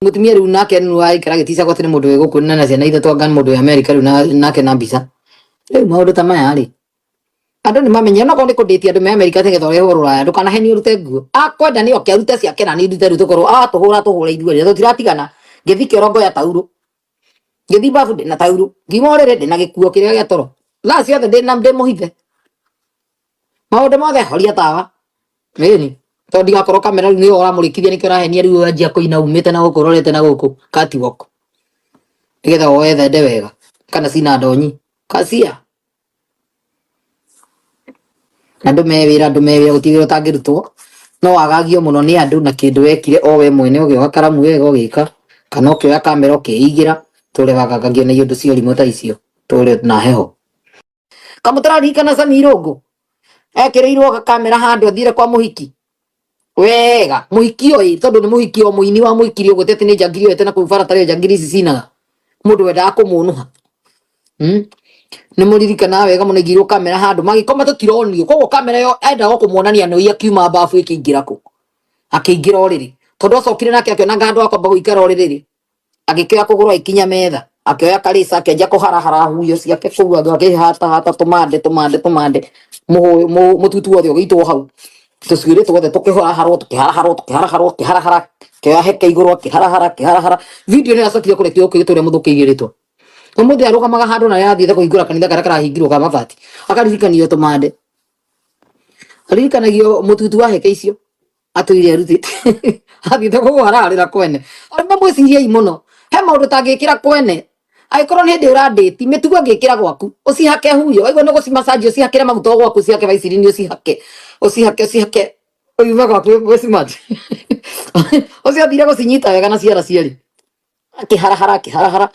mutumia riu nake nu aikara gitisa kwa tene mundu wego kunana na ciana ithatu anga mundu wa America riu nake na mbica riu maundu ta maya ri andu ni mamenya no ko ndikunditie andu me America tege thore horo raya ndukana heni urute nguo akwenda ni oke arute ciake na ni ndute riu tukorwo tuhura ithue tutiratigana ngithike rongo ya tauro ngithi babu na tauro ngimorere ndi na gikuo kiria gia toro la ciothe ndi na muhithe maundu mothe horia tawa meni to ndigakorwo kamera riu ni uramurikithia nikio rahenia riu anjia kuina umite na gukororete na guku catwalk nigetha wethe nde wega kana cina ndonyi kacia andu mewira gutigire utangirutwo no wagagio muno ni andu na kindu wekire o we mwene ugioga karamu wega ugika kana ukioya kamera ukiigira tule wagagagio na indu cio rimo ta icio tule na heho kamutarari kana Samirongo ekireirwo kamera handu athire kwa muhiki wega muhiki oi tondu ni muhiki o muini wa muhikiri ugutete ni jangiri wete na kubara tare jangiri ici cinaga mundu wenda kumunuha ni muririkana wega munigirwo kamera handu magikoma tutironio koguo kamera yo enda gukumuonania no akiuma bafu ikiingira ku akiingira oriri tondu acokire nake akiona gandu akomba guikara oriri agikira kugurwa ikinya metha akioya karisa akenja kuharahara huyo ciake kugua akihata tumande mututu wothe ugitwo hau tucire twothe tukiharahara kioya heke iguru akiharahara video ni acokire kurekio ukigituria muthukigiritwo umuthi arugamaga handu na yathie kuhingura kanitha karia karahingirwo ka mabati akaririkanio tumande aririkanagio mututu wa heke icio atuire arutite athite kuhararira kwene arima mwiciriei muno he maundu tangikira kwene aikorwo ni ndi uranditi mitugo ngikira gwaku ucihake huyo aigwa no gucimasaji ucihakire maguto gwaku ucihake vaicirini ucihake uyuma gwaku gucimaji uciathire gucinyita wega na ciara cieri akiharahara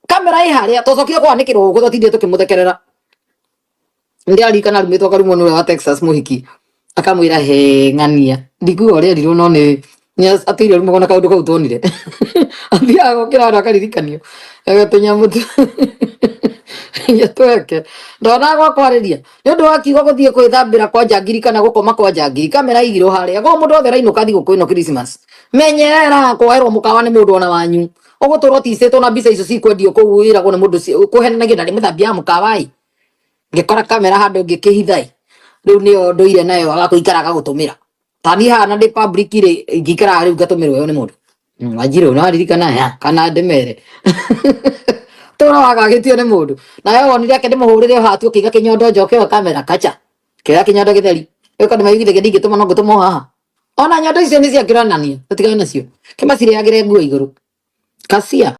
kamera iharia tocokire kwanikirwo uguo tutinde tukimuthekerera ndi arikana rumitwo karumo ni wa Texas muhiki akamwira he ng'ania ndikuo ririro no ni atire rumo na kaundu kau tonire athia gukira na karirikanio agatunya mutu ya tweke ndona gwa kwariria ni ndu wakigo guthie kwithambira kwa jangiri kana gukoma kwa jangiri kamera igiro haria go mundu othe raino kathi gukwino Christmas menyerera kwairwo mukawa ni mundu ona wanyu ogotoro ticeto na mbica icio cikwendio kuu wiragwo ni mundu kuhenanagia ndari muthambia mukawai ngikora kamera handu ngikihithai riu ni nduire nayo agakuikaraga gutumira tani hana ndi public ri ngikara riu ngatumirwo yo ni mundu wajiro no aririkana ya kana ndemere tora wagagitio ni mundu nayo wonire ake ndimuhurire hatu ukiga kinyondo njoke kamera kacha kira kinyondo githeri eko ndimaigire ndigituma no ngutuma haha ona nyondo icio ni ciakirania tutigane nacio kimacire yagire nguo iguru kacia